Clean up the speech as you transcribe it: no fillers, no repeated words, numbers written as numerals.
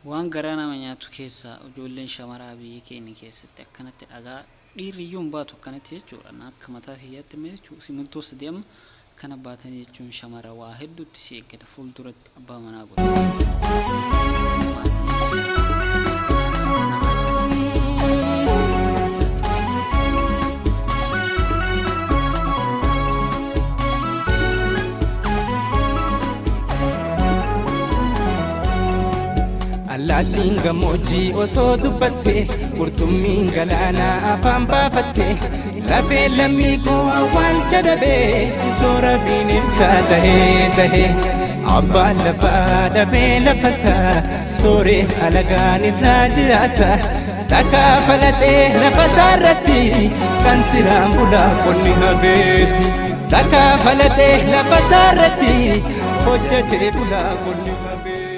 waan garaana manyaatu keessa ijoolleen shamaraa biyya keenya keessatti akkanatti dhagaa dhiirriyyuun baatu akkanatti jechuudha akka mataa kiyyaatti mee jechuudha simintoo sadii amma kana baatanii jechuun shamara waa hedduutti si eeggata fuulduratti abbaa manaa godha. Allaattiin gammoojjii osoo dubbatte qurxummiin galaanaa afaan baafatte lafee lammii koo awwaalcha dhabee soora bineensaa tahee abbaan lafaa dhabee lafasaa sooree alagaan irraa jiraata takkaa falatee lafasaa irratti kan siraan bulaa qonni hafeeti takkaa falatee lafasaa irratti hojjetee bulaa qonni hafeeti.